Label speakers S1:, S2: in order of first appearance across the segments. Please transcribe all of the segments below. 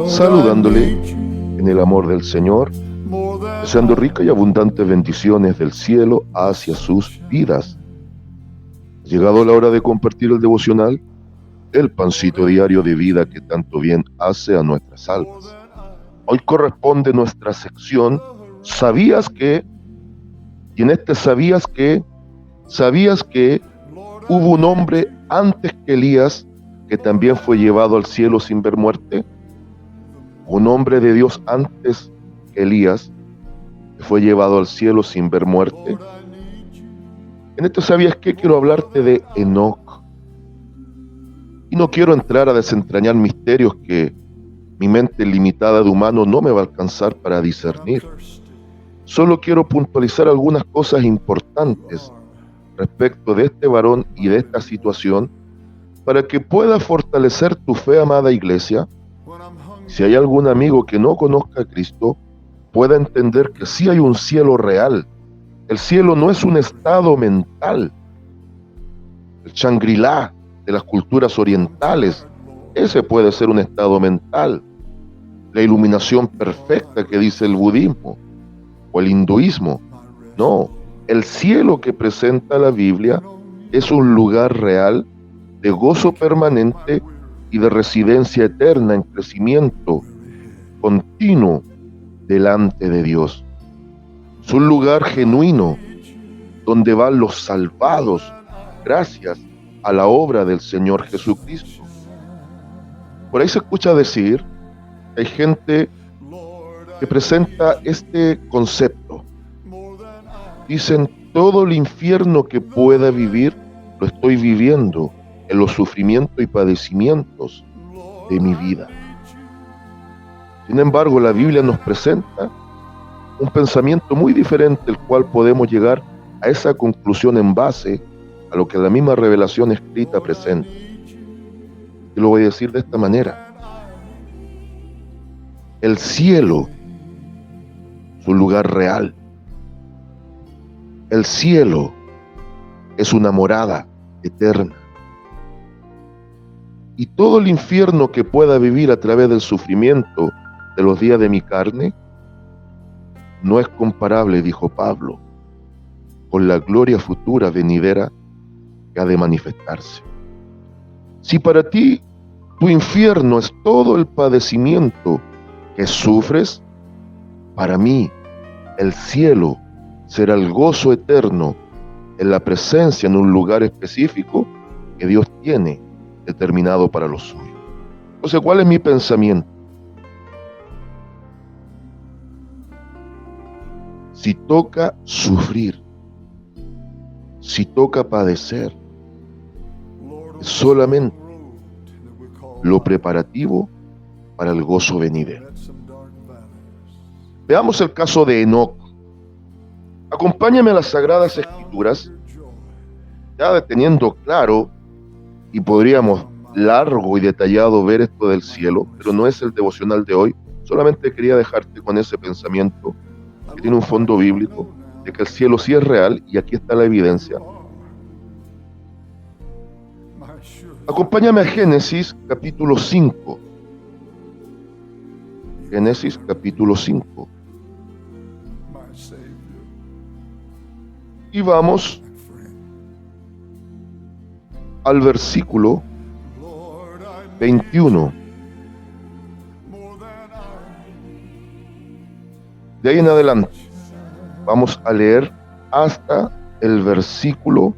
S1: Saludándole en el amor del Señor, deseando ricas y abundantes bendiciones del cielo hacia sus vidas. Ha llegado la hora de compartir el devocional, el pancito diario de vida que tanto bien hace a nuestras almas. Hoy corresponde nuestra sección ¿Sabías que? Y en este ¿sabías que? Hubo un hombre antes que Elías que también fue llevado al cielo sin ver muerte. Un hombre de Dios antes que Elías que fue llevado al cielo sin ver muerte. En esto ¿sabías qué? Quiero hablarte de Enoc. Y no quiero entrar a desentrañar misterios que mi mente limitada de humano no me va a alcanzar para discernir. Solo quiero puntualizar algunas cosas importantes respecto de este varón y de esta situación para que pueda fortalecer tu fe, amada iglesia. Si hay algún amigo que no conozca a Cristo, pueda entender que sí hay un cielo real. El cielo no es un estado mental. El Shangri-La de las culturas orientales, ese puede ser un estado mental. La iluminación perfecta que dice el budismo o el hinduismo. No, el cielo que presenta la Biblia es un lugar real de gozo permanente y de residencia eterna en crecimiento continuo delante de Dios. Es un lugar genuino donde van los salvados gracias a la obra del Señor Jesucristo. Por ahí se escucha decir, hay gente que presenta este concepto. Dicen, todo el infierno que pueda vivir, lo estoy viviendo en los sufrimientos y padecimientos de mi vida. Sin embargo, la Biblia nos presenta un pensamiento muy diferente, el cual podemos llegar a esa conclusión en base a lo que la misma revelación escrita presenta. Y lo voy a decir de esta manera. El cielo es un lugar real. El cielo es una morada eterna. Y todo el infierno que pueda vivir a través del sufrimiento de los días de mi carne no es comparable, dijo Pablo, con la gloria futura venidera que ha de manifestarse. Si para ti tu infierno es todo el padecimiento que sufres, para mí el cielo será el gozo eterno en la presencia en un lugar específico que Dios tiene determinado para los suyos. Entonces, ¿cuál es mi pensamiento? Si toca sufrir, si toca padecer, es solamente lo preparativo para el gozo venidero. Veamos el caso de Enoc. Acompáñame a las Sagradas Escrituras, ya teniendo claro, y podríamos largo y detallado ver esto del cielo, pero no es el devocional de hoy. Solamente quería dejarte con ese pensamiento que tiene un fondo bíblico, de que el cielo sí es real, y aquí está la evidencia. Acompáñame a Génesis capítulo 5. Génesis capítulo 5. Y vamos al versículo 21. De ahí en adelante vamos a leer hasta el versículo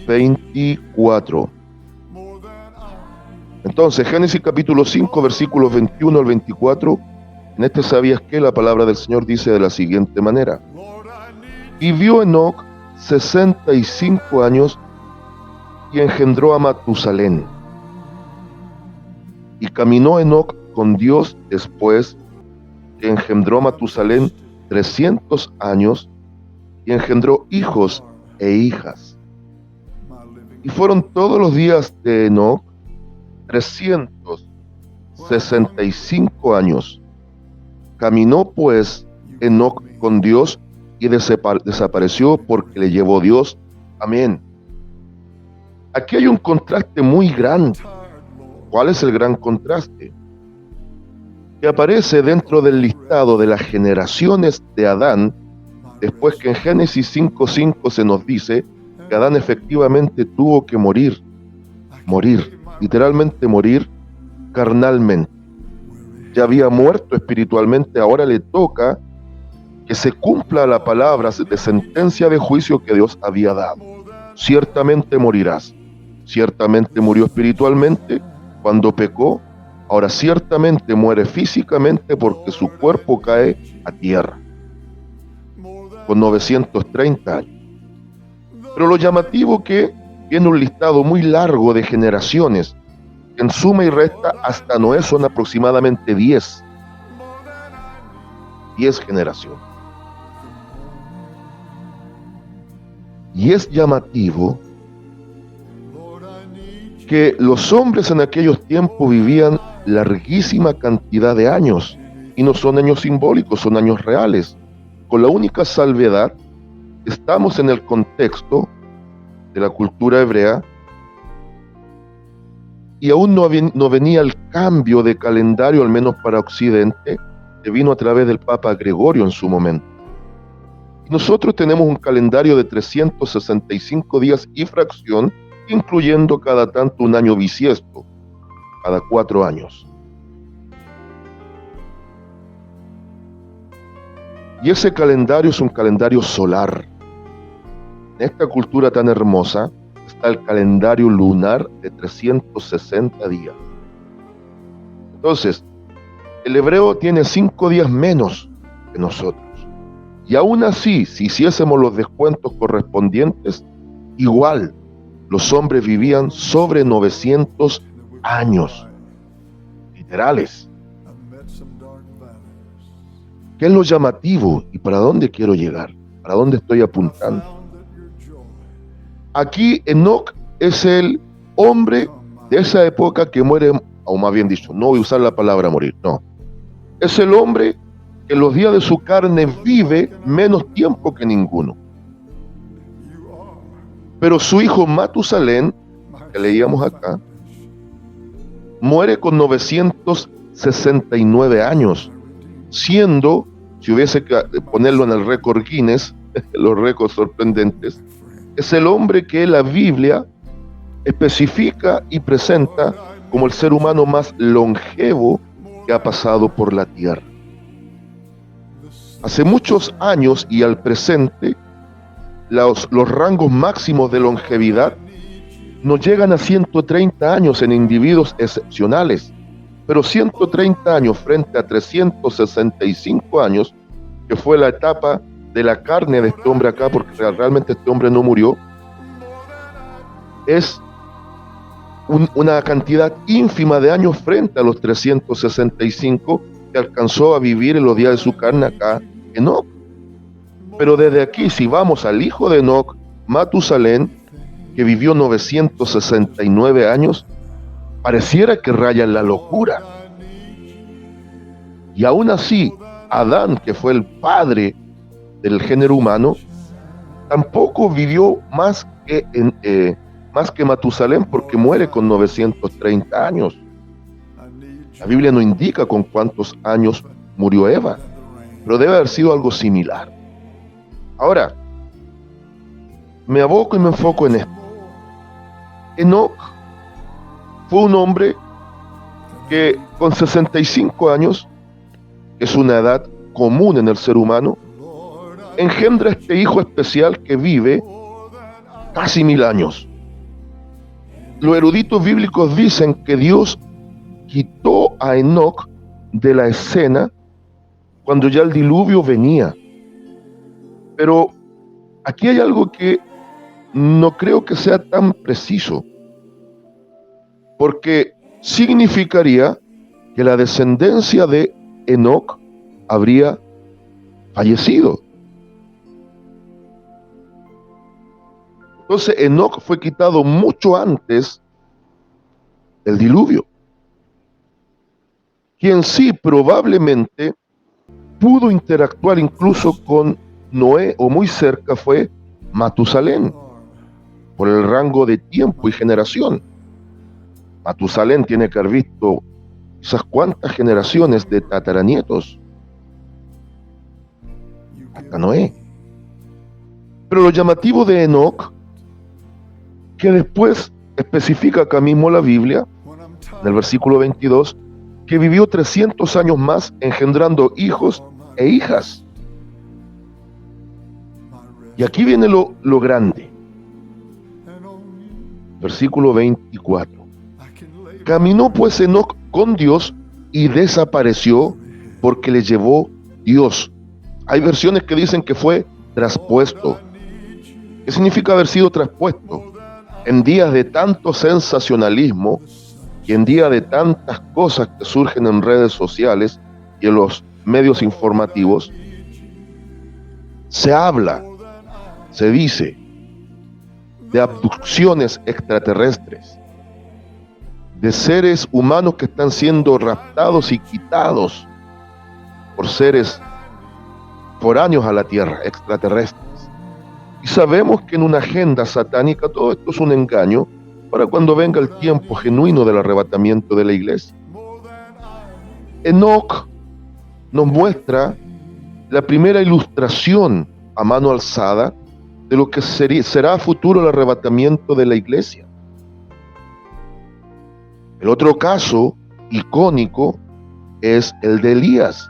S1: 24. Entonces, Génesis capítulo 5, versículos 21 al 24. En este ¿sabías qué? La palabra del Señor dice de la siguiente manera: vivió Enoc 65 años y engendró a Matusalén. Y caminó Enoc con Dios después que engendró a Matusalén 300 años y engendró hijos e hijas. Y fueron todos los días de Enoc 365 años. Caminó pues Enoc con Dios y desapareció porque le llevó Dios. Amén. Aquí hay un contraste muy grande. ¿Cuál es el gran contraste? Que aparece dentro del listado de las generaciones de Adán, después que en Génesis 5:5 se nos dice que Adán efectivamente tuvo que morir, literalmente morir carnalmente. Ya había muerto espiritualmente, ahora le toca que se cumpla la palabra de sentencia de juicio que Dios había dado. Ciertamente morirás. Ciertamente murió espiritualmente cuando pecó, ahora ciertamente muere físicamente porque su cuerpo cae a tierra, con 930 años. Pero lo llamativo que tiene un listado muy largo de generaciones, que en suma y resta hasta Noé son aproximadamente 10 generaciones. Y es llamativo que los hombres en aquellos tiempos vivían larguísima cantidad de años, y no son años simbólicos, son años reales, con la única salvedad: estamos en el contexto de la cultura hebrea y aún no venía el cambio de calendario, al menos para Occidente, que vino a través del Papa Gregorio en su momento. Nosotros tenemos un calendario de 365 días y fracción, incluyendo cada tanto un año bisiesto, cada 4 años. Y ese calendario es un calendario solar. En esta cultura tan hermosa está el calendario lunar de 360 días. Entonces, el hebreo tiene 5 días menos que nosotros. Y aún así, si hiciésemos los descuentos correspondientes, igual los hombres vivían sobre 900 años, literales. ¿Qué es lo llamativo y para dónde quiero llegar? ¿Para dónde estoy apuntando? Aquí Enoc es el hombre de esa época que muere, o más bien dicho, no voy a usar la palabra morir, no. Es el hombre que en los días de su carne vive menos tiempo que ninguno. Pero su hijo Matusalén, que leíamos acá, muere con 969 años, siendo, si hubiese que ponerlo en el récord Guinness, los récords sorprendentes, es el hombre que la Biblia especifica y presenta como el ser humano más longevo que ha pasado por la tierra. Hace muchos años y al presente, los rangos máximos de longevidad no llegan a 130 años en individuos excepcionales, pero 130 años frente a 365 años, que fue la etapa de la carne de este hombre acá, porque realmente este hombre no murió, es una cantidad ínfima de años frente a los 365 que alcanzó a vivir en los días de su carne acá Enoc. Pero desde aquí, si vamos al hijo de Enoc, Matusalén, que vivió 969 años, pareciera que raya en la locura. Y aún así, Adán, que fue el padre del género humano, tampoco vivió más que Matusalén, porque muere con 930 años. La Biblia no indica con cuántos años murió Eva, pero debe haber sido algo similar. Ahora, me aboco y me enfoco en esto. Enoc fue un hombre que con 65 años, que es una edad común en el ser humano, engendra este hijo especial que vive casi 1000 años. Los eruditos bíblicos dicen que Dios quitó a Enoc de la escena cuando ya el diluvio venía. Pero aquí hay algo que no creo que sea tan preciso, porque significaría que la descendencia de Enoc habría fallecido. Entonces Enoc fue quitado mucho antes del diluvio, quien sí probablemente pudo interactuar incluso con Noé o muy cerca fue Matusalén, por el rango de tiempo y generación. Matusalén tiene que haber visto esas cuantas generaciones de tataranietos hasta Noé. Pero lo llamativo de Enoc, que después especifica acá mismo la Biblia, en el versículo 22, que vivió 300 años más engendrando hijos e hijas. Y aquí viene lo grande. Versículo 24. Caminó pues Enoc con Dios y desapareció porque le llevó Dios. Hay versiones que dicen que fue traspuesto. ¿Qué significa haber sido traspuesto? En días de tanto sensacionalismo y en días de tantas cosas que surgen en redes sociales y en los medios informativos, se habla, se dice de abducciones extraterrestres, de seres humanos que están siendo raptados y quitados por seres foráneos a la Tierra, extraterrestres. Y sabemos que en una agenda satánica todo esto es un engaño para cuando venga el tiempo genuino del arrebatamiento de la iglesia. Enoc nos muestra la primera ilustración a mano alzada de lo que será a futuro el arrebatamiento de la iglesia. El otro caso icónico es el de Elías,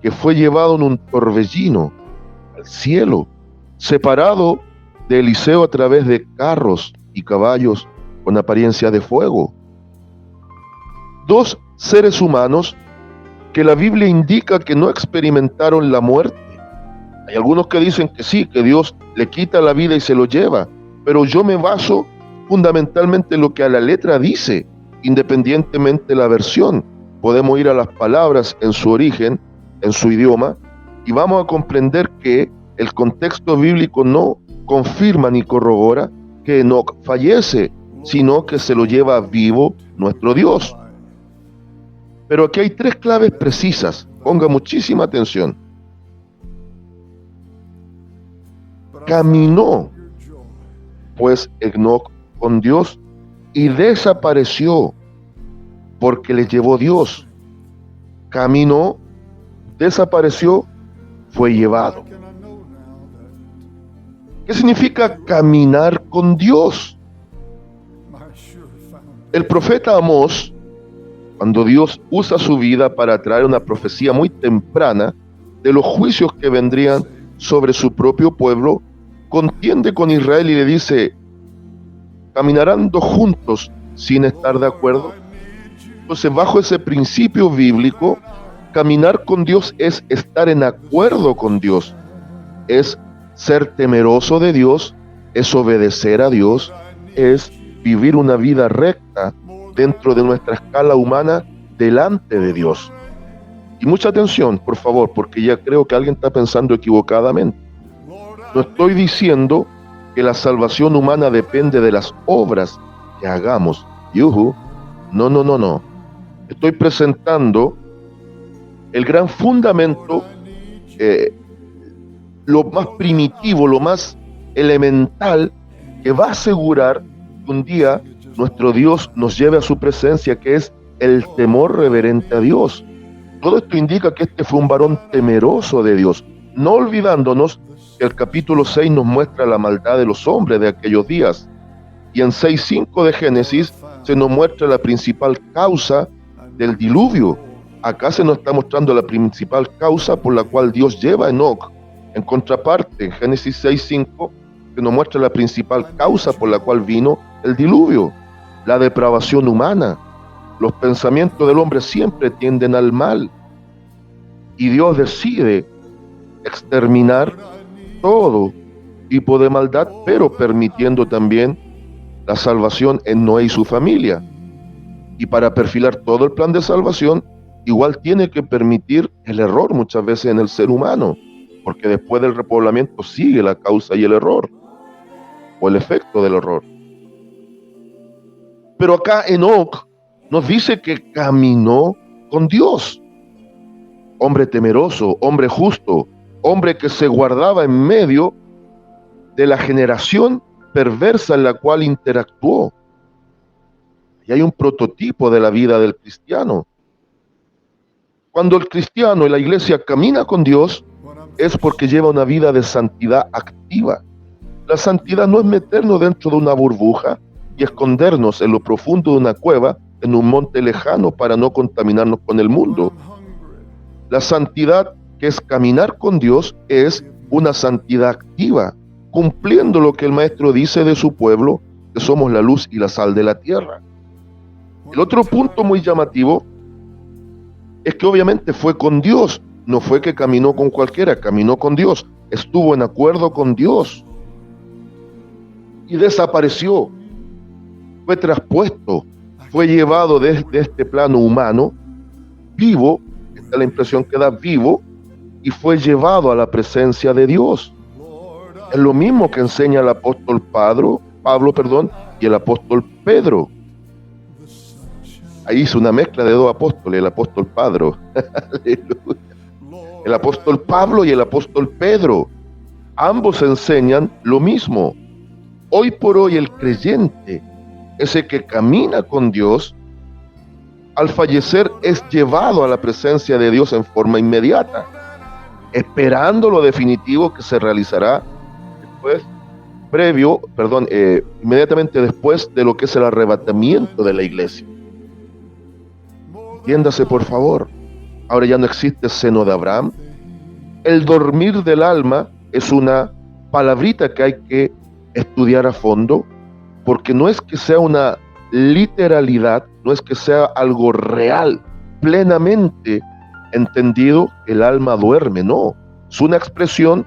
S1: que fue llevado en un torbellino al cielo, separado de Eliseo a través de carros y caballos con apariencia de fuego. Dos seres humanos que la Biblia indica que no experimentaron la muerte. Hay algunos que dicen que sí, que Dios le quita la vida y se lo lleva, pero yo me baso fundamentalmente en lo que a la letra dice, independientemente de la versión. Podemos ir a las palabras en su origen, en su idioma, y vamos a comprender que el contexto bíblico no confirma ni corrobora que Enoc fallece, sino que se lo lleva vivo nuestro Dios. Pero aquí hay tres claves precisas, ponga muchísima atención. Caminó pues Enoc con Dios y desapareció porque le llevó Dios. Caminó, desapareció, fue llevado. ¿Qué significa caminar con Dios? El profeta Amós, cuando Dios usa su vida para traer una profecía muy temprana de los juicios que vendrían sobre su propio pueblo, contiende con Israel y le dice: caminarán dos juntos sin estar de acuerdo. Entonces, bajo ese principio bíblico, caminar con Dios es estar en acuerdo con Dios, es ser temeroso de Dios, es obedecer a Dios, es vivir una vida recta dentro de nuestra escala humana delante de Dios. Y mucha atención, por favor, porque ya creo que alguien está pensando equivocadamente. No estoy diciendo que la salvación humana depende de las obras que hagamos. Yuhu. No. Estoy presentando el gran fundamento, lo más primitivo, lo más elemental, que va a asegurar que un día nuestro Dios nos lleve a su presencia, que es el temor reverente a Dios. Todo esto indica que este fue un varón temeroso de Dios, no olvidándonos que el capítulo 6 nos muestra la maldad de los hombres de aquellos días, y en 6:5 de Génesis se nos muestra la principal causa del diluvio. Acá se nos está mostrando la principal causa por la cual Dios lleva a Enoc. En contraparte, en Génesis 6:5 se nos muestra la principal causa por la cual vino el diluvio: la depravación humana. Los pensamientos del hombre siempre tienden al mal, y Dios decide exterminar todo tipo de maldad, pero permitiendo también la salvación en Noé y su familia. Y para perfilar todo el plan de salvación, igual tiene que permitir el error muchas veces en el ser humano, porque después del repoblamiento sigue la causa y el error. o el efecto del error. Pero acá Enoc nos dice que caminó con Dios. Hombre temeroso, hombre justo, hombre que se guardaba en medio de la generación perversa en la cual interactuó. Y hay un prototipo de la vida del cristiano. Cuando el cristiano y la iglesia camina con Dios, es porque lleva una vida de santidad activa. La santidad no es meternos dentro de una burbuja y escondernos en lo profundo de una cueva, en un monte lejano, para no contaminarnos con el mundo. La santidad, que es caminar con Dios, es una santidad activa, cumpliendo lo que el Maestro dice de su pueblo, que somos la luz y la sal de la tierra. El otro punto muy llamativo es que obviamente fue con Dios, no fue que caminó con cualquiera, caminó con Dios, estuvo en acuerdo con Dios y desapareció, fue traspuesto, fue llevado desde este plano humano, vivo, esta es la impresión que da, vivo, y fue llevado a la presencia de Dios. Es lo mismo que enseña el apóstol Pablo, y el apóstol Pedro. Ahí hizo una mezcla de dos apóstoles, el apóstol Pablo, el apóstol Pablo y el apóstol Pedro. Ambos enseñan lo mismo. Hoy por hoy el creyente, ese que camina con Dios, al fallecer es llevado a la presencia de Dios en forma inmediata, esperando lo definitivo que se realizará inmediatamente después de lo que es el arrebatamiento de la iglesia. Entiéndase, por favor, ahora ya no existe seno de Abraham. El dormir del alma es una palabrita que hay que estudiar a fondo, porque no es que sea una literalidad, no es que sea algo real, plenamente entendido, el alma duerme, no. Es una expresión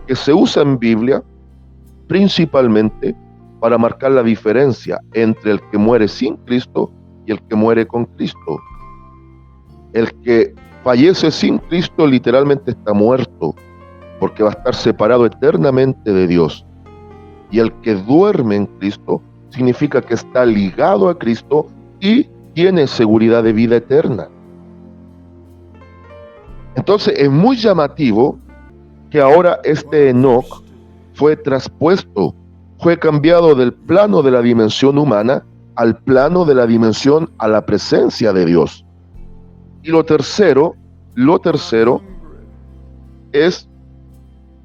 S1: que se usa en Biblia principalmente para marcar la diferencia entre el que muere sin Cristo y el que muere con Cristo. El que fallece sin Cristo literalmente está muerto, porque va a estar separado eternamente de Dios. Y el que duerme en Cristo significa que está ligado a Cristo y tiene seguridad de vida eterna. Entonces es muy llamativo que ahora este Enoc fue traspuesto, fue cambiado del plano de la dimensión humana al plano de la dimensión a la presencia de Dios. Y lo tercero es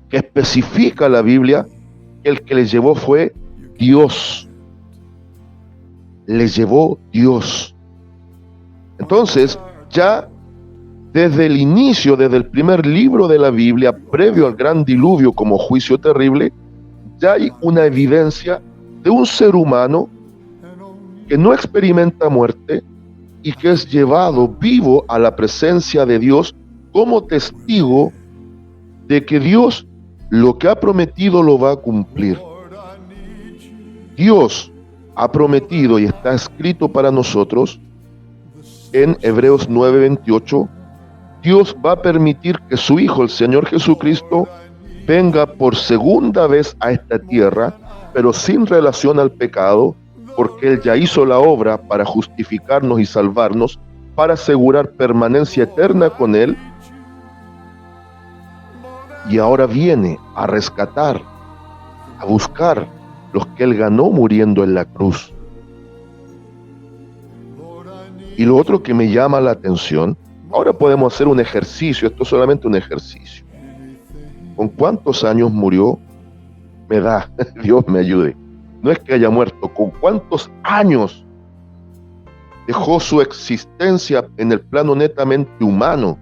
S1: que especifica la Biblia que el que le llevó fue Dios. Le llevó Dios. Entonces, ya desde el inicio, desde el primer libro de la Biblia, previo al gran diluvio como juicio terrible, ya hay una evidencia de un ser humano que no experimenta muerte y que es llevado vivo a la presencia de Dios como testigo de que Dios lo que ha prometido lo va a cumplir. Dios ha prometido, y está escrito para nosotros en Hebreos 9:28, Dios va a permitir que su Hijo, el Señor Jesucristo, venga por segunda vez a esta tierra, pero sin relación al pecado, porque Él ya hizo la obra para justificarnos y salvarnos, para asegurar permanencia eterna con Él, y ahora viene a rescatar, a buscar los que Él ganó muriendo en la cruz. Y lo otro que me llama la atención, ahora podemos hacer un ejercicio, esto es solamente un ejercicio. ¿Con cuántos años murió? Me da, Dios me ayude. No es que haya muerto, ¿con cuántos años dejó su existencia en el plano netamente humano?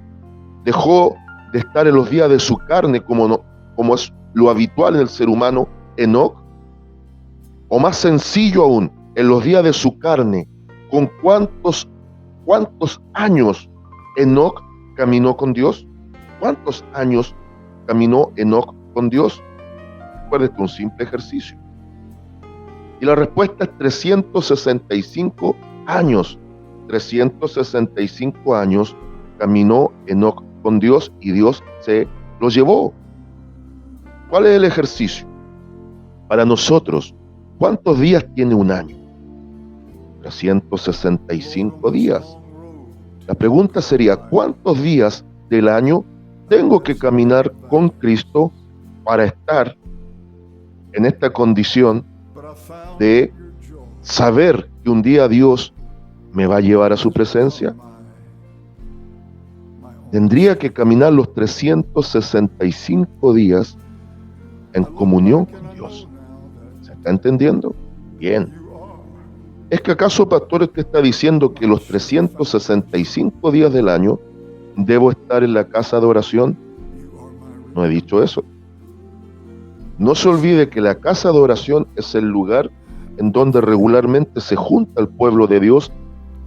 S1: Dejó de estar en los días de su carne, como es lo habitual en el ser humano, Enoc. O más sencillo aún, en los días de su carne, ¿con cuántos años Enoc caminó con Dios? ¿Cuántos años caminó Enoc con Dios? Acuérdate, un simple ejercicio. Y la respuesta es 365 años. 365 años caminó Enoc con Dios y Dios se lo llevó. ¿Cuál es el ejercicio? Para nosotros, ¿cuántos días tiene un año? 365 días. La pregunta sería, ¿cuántos días del año tengo que caminar con Cristo para estar en esta condición de saber que un día Dios me va a llevar a su presencia? Tendría que caminar los 365 días en comunión con Dios. ¿Se está entendiendo? Bien. ¿Es que acaso, pastor, usted está diciendo que los 365 días del año debo estar en la casa de oración? No he dicho eso. No se olvide que la casa de oración es el lugar en donde regularmente se junta el pueblo de Dios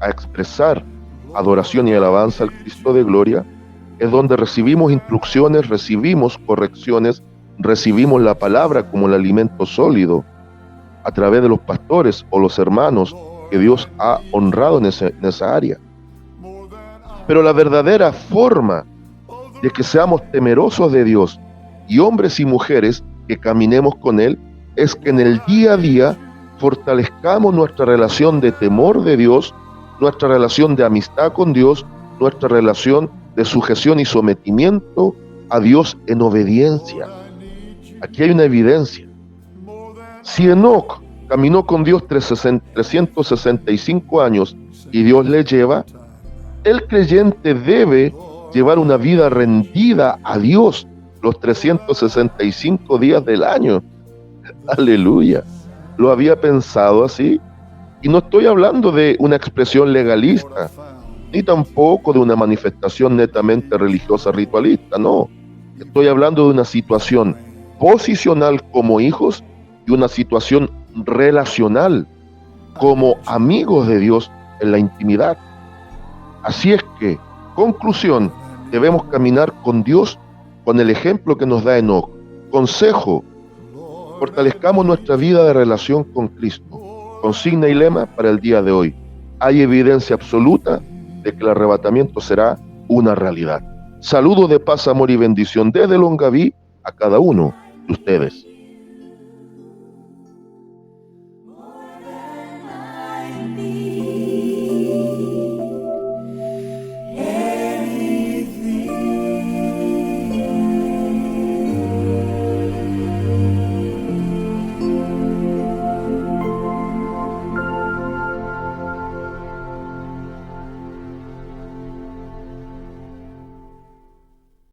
S1: a expresar adoración y alabanza al Cristo de gloria. Es donde recibimos instrucciones, recibimos correcciones, recibimos la palabra como el alimento sólido a través de los pastores o los hermanos que Dios ha honrado en esa área. Pero la verdadera forma de que seamos temerosos de Dios y hombres y mujeres que caminemos con Él es que en el día a día fortalezcamos nuestra relación de temor de Dios, nuestra relación de amistad con Dios, nuestra relación de sujeción y sometimiento a Dios en obediencia. Aquí hay una evidencia. Si Enoc caminó con Dios 365 años y Dios le lleva, el creyente debe llevar una vida rendida a Dios los 365 días del año. Aleluya. Lo había pensado así. Y no estoy hablando de una expresión legalista, ni tampoco de una manifestación netamente religiosa ritualista, no. Estoy hablando de una situación posicional como hijos y una situación relacional como amigos de Dios en la intimidad. Así es que, conclusión, debemos caminar con Dios con el ejemplo que nos da Enoc. Consejo: fortalezcamos nuestra vida de relación con Cristo. Consigna y lema para el día de hoy: hay evidencia absoluta de que el arrebatamiento será una realidad. Saludos de paz, amor y bendición desde Longaví a cada uno de ustedes.